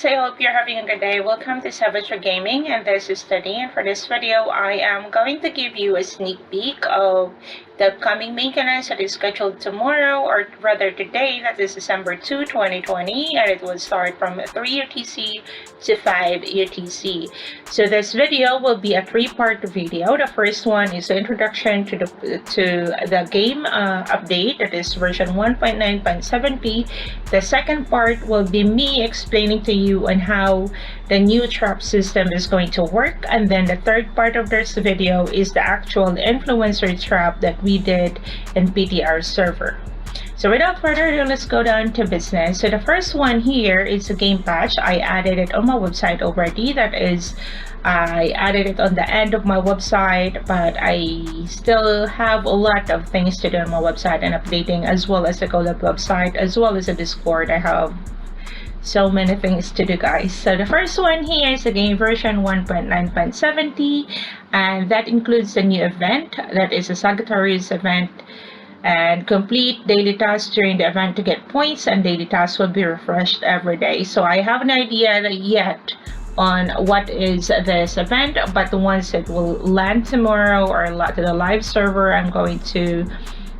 guys, I hope you're having a good day. Welcome to Savage Gaming, and this is Teddy, and for this video I am going to give you a sneak peek of the upcoming maintenance that is scheduled tomorrow, or rather today, that is December 2, 2020, and it will start from 3 UTC to 5 UTC. So this video will be a three-part video. The first one is the introduction to the game update, that is version 1.9.70. The second part will be me explaining to you on how the new trap system is going to work, and then the third part of this video is the actual influencer trap that we did in PTR server. So without further ado, let's go down to business. So the first one here is a game patch. I added it on my website already. That is, I added it on the end of my website, but I still have a lot of things to do on my website and updating, as well as the collab website, as well as the Discord. I have so many things to do, guys. So the first one here is the game version 1.9.70, and that includes the new event, that is a Sagittarius event, and complete daily tasks during the event to get points, and daily tasks will be refreshed every day. So I haven't an idea yet on what is this event, but once it will land tomorrow or to the live server, I'm going to,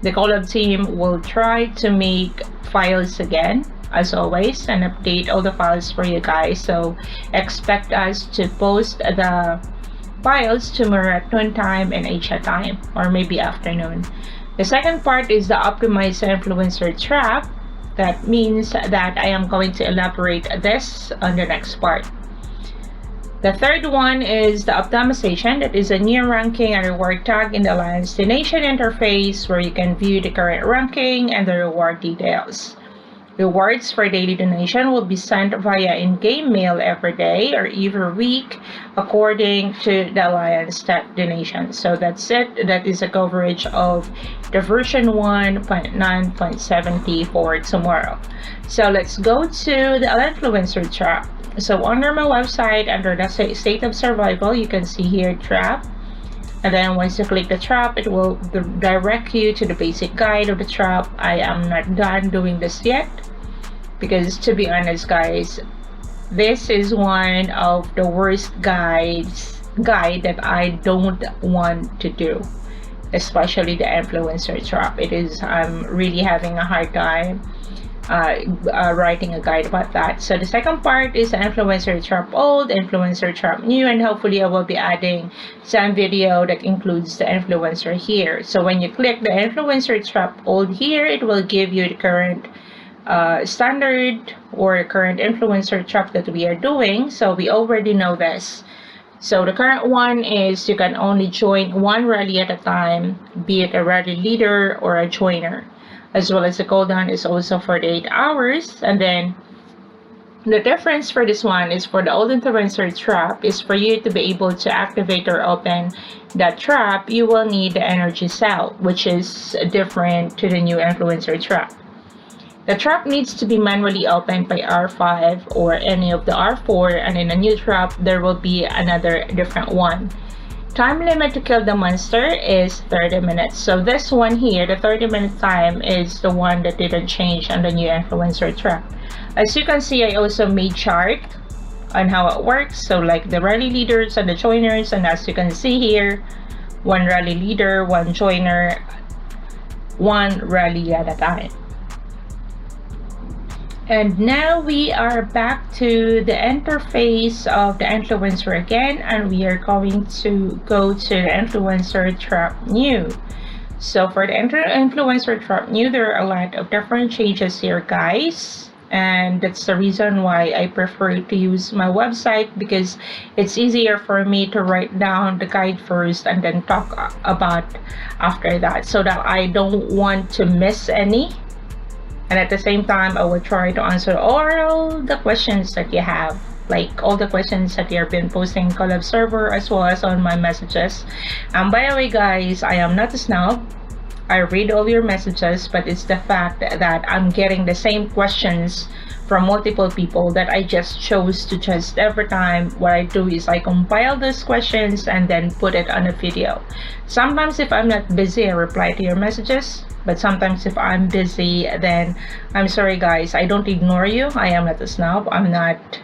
the collab team will try to make files again as always and update all the files for you guys. So expect us to post the files tomorrow at noontime and Asia time, or maybe afternoon. The second part is the optimized influencer trap. That means that I am going to elaborate this on the next part. The third one is the optimization. That is a new ranking and reward tag in the Alliance Donation interface, where you can view the current ranking and the reward details. Rewards for daily donation will be sent via in-game mail every day or every week according to the Alliance donation. So that's it. That is a coverage of the version 1.9.70 for tomorrow. So let's go to the influencer trap. So under my website, under the state of survival, you can see here trap. And then once you click the trap, it will direct you to the basic guide of the trap. I am not done doing this yet, because to be honest, guys, this is one of the worst guide that I don't want to do, especially the influencer trap. I'm really having a hard time writing a guide about that. So the second part is the influencer trap old, influencer trap new, and hopefully I will be adding some video that includes the influencer here. So when you click the influencer trap old here, it will give you the current standard or current influencer trap that we are doing. So we already know this. So the current one is you can only join one rally at a time, be it a rally leader or a joiner, as well as the cooldown is also 48 hours. And then the difference for this one is, for the old influencer trap, is for you to be able to activate or open that trap, you will need the energy cell, which is different to the new influencer trap. The trap needs to be manually opened by R5 or any of the R4, and in a new trap there will be another different one. Time limit to kill the monster is 30 minutes. So this one here, the 30-minute time, is the one that didn't change on the new influencer trap. As you can see, I also made chart on how it works. So like the rally leaders and the joiners, and as you can see here, one rally leader, one joiner, one rally at a time. And now we are back to the interface of the influencer again, and we are going to go to the influencer trap new. So for the influencer trap new, there are a lot of different changes here, guys, and that's the reason why I prefer to use my website, because it's easier for me to write down the guide first and then talk about after that, so that I don't want to miss any. And at the same time, I will try to answer all the questions that you have, like all the questions that you have been posting in collab server, as well as on my messages. And by the way, guys, I am not a snob. I read all your messages, but it's the fact that I'm getting the same questions from multiple people that I just chose to just every time. What I do is I compile those questions and then put it on a video. Sometimes if I'm not busy, I reply to your messages. But sometimes if I'm busy, then I'm sorry, guys, I don't ignore you. I am not a snob. I'm not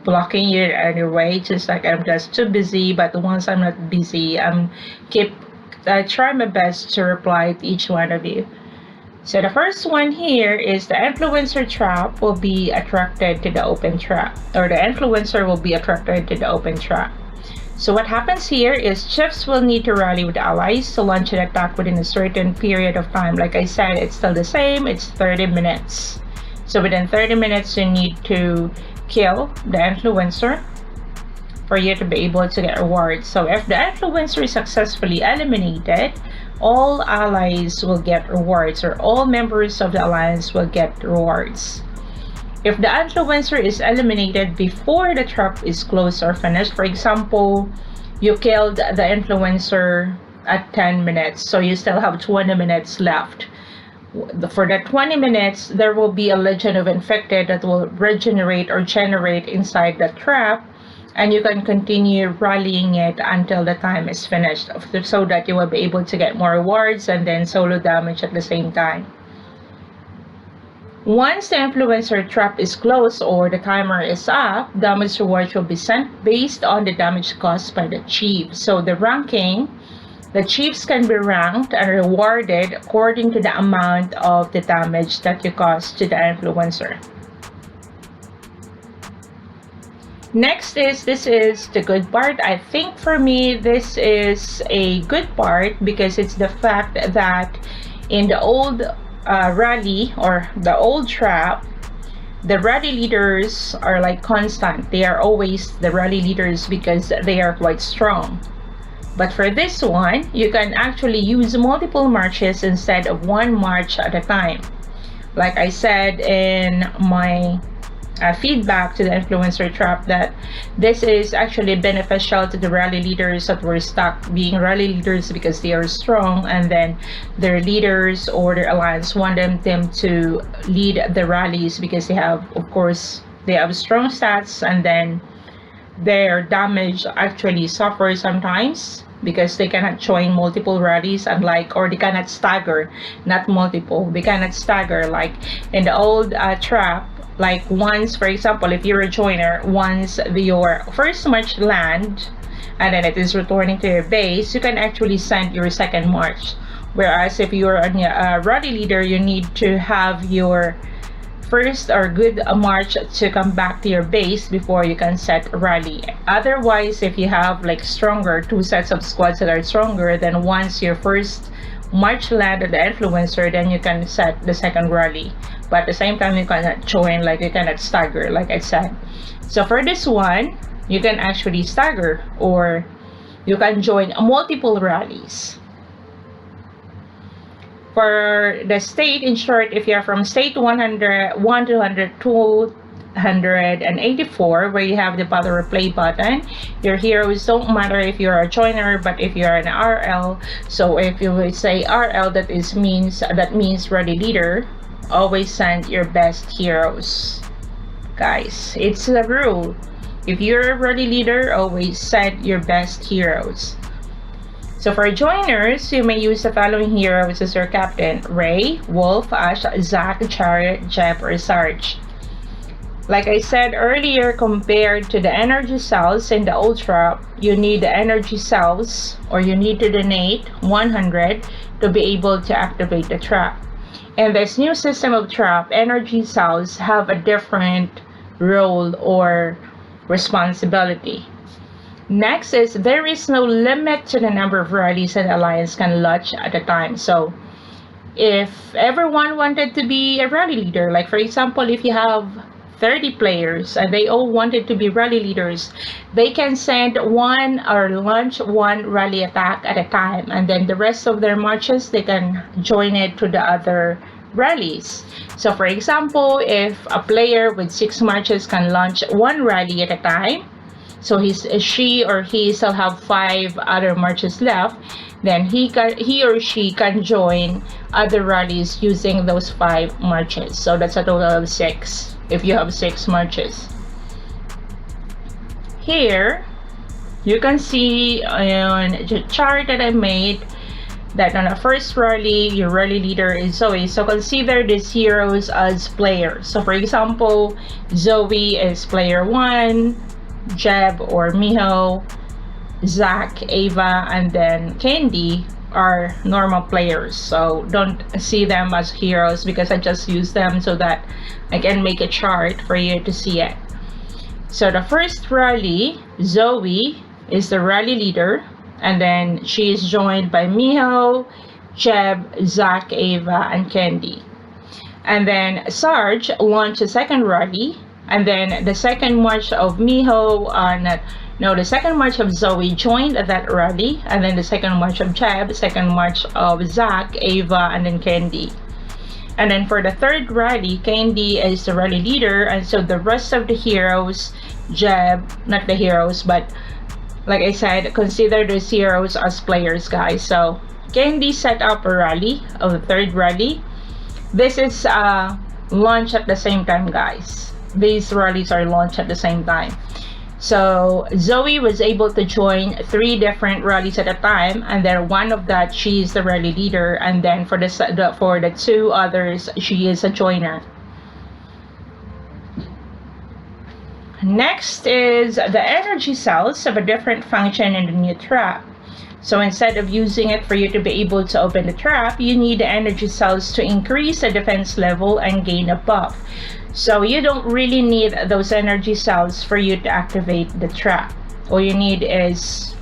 blocking you on your way, just like I'm just too busy. But once I'm not busy, I try my best to reply to each one of you. So the first one here is the influencer trap will be attracted to the open trap, or the influencer will be attracted to the open trap. So what happens here is chiefs will need to rally with allies to launch an attack within a certain period of time. Like I said, it's still the same, it's 30 minutes. So within 30 minutes, you need to kill the influencer for you to be able to get rewards. So if the influencer is successfully eliminated, all allies will get rewards, or all members of the alliance will get rewards. If the influencer is eliminated before the trap is closed or finished, for example, you killed the influencer at 10 minutes, so you still have 20 minutes left. For the 20 minutes, there will be a Legion of Infected that will regenerate or generate inside the trap, and you can continue rallying it until the time is finished, so that you will be able to get more rewards and then solo damage at the same time. Once the influencer trap is closed or the timer is up, damage rewards will be sent based on the damage caused by the chief. So the ranking, the chiefs can be ranked and rewarded according to the amount of the damage that you caused to the influencer. Next is, this is the good part. I think for me, this is a good part because it's the fact that in the old rally or the old trap, the rally leaders are like constant. They are always the rally leaders because they are quite strong. But for this one, you can actually use multiple marches instead of one march at a time. Like I said in my feedback to the influencer trap, that this is actually beneficial to the rally leaders that were stuck being rally leaders because they are strong, and then their leaders or their alliance want them to lead the rallies because they have, of course, they have strong stats, and then their damage actually suffers sometimes because they cannot join multiple rallies, or they cannot stagger, not multiple, they cannot stagger like in the old trap. Like once, for example, if you're a joiner, once your first march land and then it is returning to your base, you can actually send your second march. Whereas if you're a rally leader, you need to have your first or good march to come back to your base before you can set rally. Otherwise, if you have like stronger, two sets of squads that are stronger, then once your first march land at the influencer, then you can set the second rally. But at the same time, you cannot join, like you cannot stagger, like I said. So for this one, you can actually stagger, or you can join multiple rallies. For the state, in short, if you are from state 101 to 284, where you have the battle replay button, your heroes don't matter if you're a joiner, but if you're an RL, so if you would say RL, that means ready leader, always send your best heroes. Guys, it's the rule. If you're a ready leader, always send your best heroes. So for joiners, you may use the following heroes as your captain: Ray, Wolf, Ash, Zack, Chariot, Jeff, or Sarge. Like I said earlier, compared to the energy cells in the old trap, you need the energy cells, or you need to donate 100 to be able to activate the trap. In this new system of trap, energy cells have a different role or responsibility. Next is, there is no limit to the number of rallies an alliance can launch at a time. So if everyone wanted to be a rally leader, like for example, if you have 30 players and they all wanted to be rally leaders, they can send one or launch one rally attack at a time, and then the rest of their marches they can join it to the other rallies. So for example, if a player with 6 marches can launch one rally at a time, so she or he still have 5 other marches left, then he or she can join other rallies using those 5 marches. So that's a total of 6 if you have 6 marches. Here you can see on the chart that I made that on the first rally, your rally leader is Zoe. So consider these heroes as players. So for example, Zoe is player 1, Jeb or Miho, Zach, Ava, and then Candy are normal players. So don't see them as heroes because I just use them so that I can make a chart for you to see it. So the first rally, Zoe is the rally leader, and then she is joined by Miho, Jeb, Zach, Ava, and Candy. And then Sarge launched a second rally, and then the second march of Miho, the second march of Zoe joined that rally, and then the second march of Jeb, second march of Zach, Ava, and then Candy. And then for the third rally, Candy is the rally leader, and so the rest of the heroes, Jeb, not the heroes, but like I said, consider those heroes as players, guys. So Candy set up a rally of the third rally. This is launched at the same time, guys. These rallies are launched at the same time. So Zoe was able to join 3 different rallies at a time, and then one of that she is the rally leader, and then for the 2 others she is a joiner. Next is the energy cells have a different function in the new trap. So instead of using it for you to be able to open the trap, you need the energy cells to increase the defense level and gain a buff. So you don't really need those energy cells for you to activate the trap. All you need is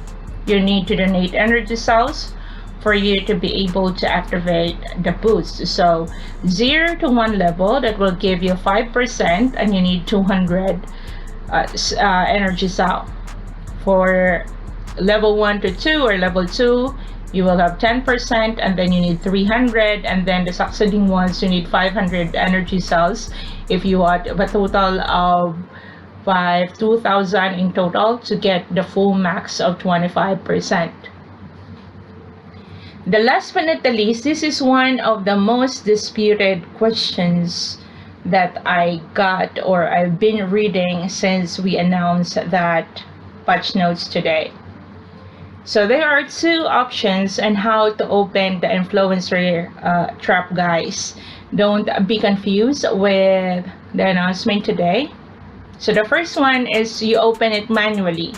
you need to donate energy cells for you to be able to activate the boost. So 0 to 1 level, that will give you 5%, and you need 200 energy cell. For level 1 to 2 or level 2, you will have 10%, and then you need 300, and then the succeeding ones you need 500 energy cells if you want a total of 2,000 in total to get the full max of 25%. The last but not the least, this is one of the most disputed questions that I got or I've been reading since we announced that patch notes today. So there are 2 options on how to open the influencer trap, guys. Don't be confused with the announcement today. So the first one is you open it manually.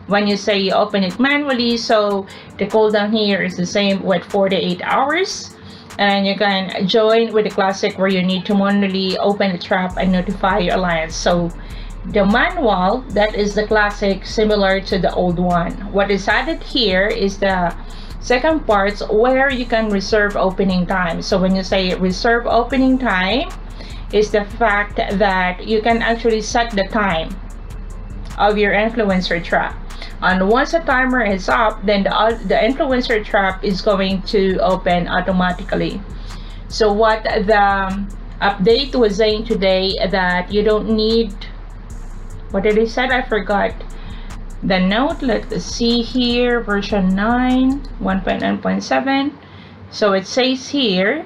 When you say you open it manually, so the cooldown here is the same with 48 hours. And you can join with the classic where you need to manually open the trap and notify your alliance. So the manual, that is the classic, similar to the old one. What is added here is the second part where you can reserve opening time. So when you say reserve opening time, is the fact that you can actually set the time of your influencer trap. And once the timer is up, then the influencer trap is going to open automatically. So what the update was saying today, that you don't need, what did it say? I forgot the note. Let's see here, version 9 1.9.7. So it says here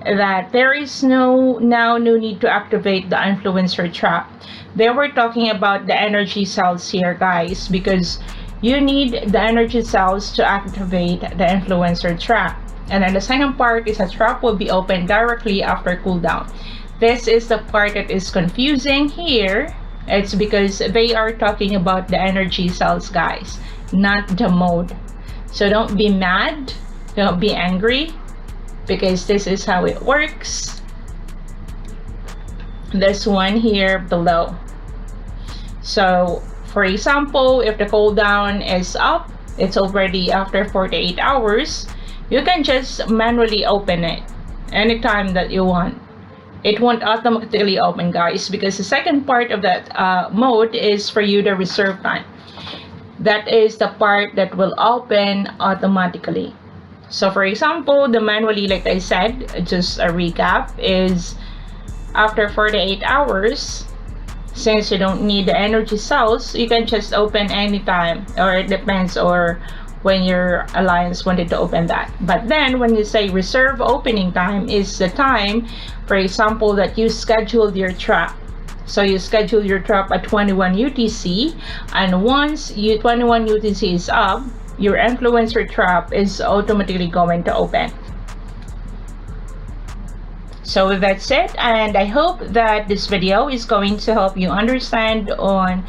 that there is no need to activate the influencer trap. They were talking about the energy cells here, guys, because you need the energy cells to activate the influencer trap. And then the second part is a trap will be opened directly after cooldown. This is the part that is confusing here. It's because they are talking about the energy cells, guys, not the mode. So don't be mad, don't be angry, because this is how it works. This one here below. So for example, if the cooldown is up, it's already after 48 hours, you can just manually open it anytime that you want. It won't automatically open, guys, because the second part of that mode is for you to reserve time. That is the part that will open automatically. So for example, the manually, like I said, just a recap, is after 48 hours. Since you don't need the energy cells, you can just open anytime, or it depends, or when your alliance wanted to open that. But then when you say reserve opening time, is the time, for example, that you scheduled your trap. So you schedule your trap at 21 UTC, and once 21 UTC is up, your influencer trap is automatically going to open. So that's it, and I hope that this video is going to help you understand on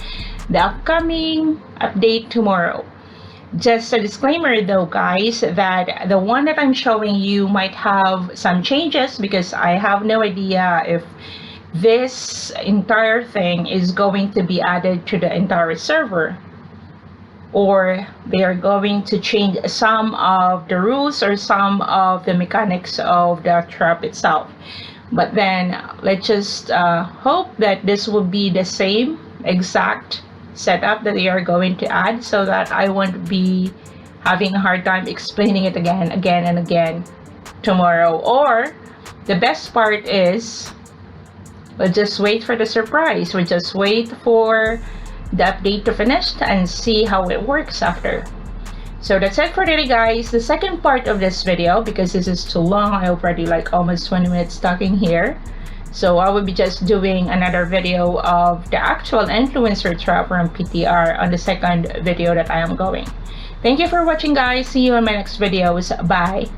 the upcoming update tomorrow. Just a disclaimer though, guys, that the one that I'm showing you might have some changes because I have no idea if this entire thing is going to be added to the entire server, or they are going to change some of the rules or some of the mechanics of the trap itself. But then let's just hope that this will be the same exact setup that they are going to add, so that I won't be having a hard time explaining it again and again tomorrow. Or the best part is, we'll just wait for the surprise. We'll just wait for the update to finish and see how it works after. So that's it for today, guys. The second part of this video, because this is too long, I already like almost 20 minutes talking here, so I will be just doing another video of the actual influencer trap from PTR on the second video that I am going. Thank you for watching, guys. See you in my next videos. Bye.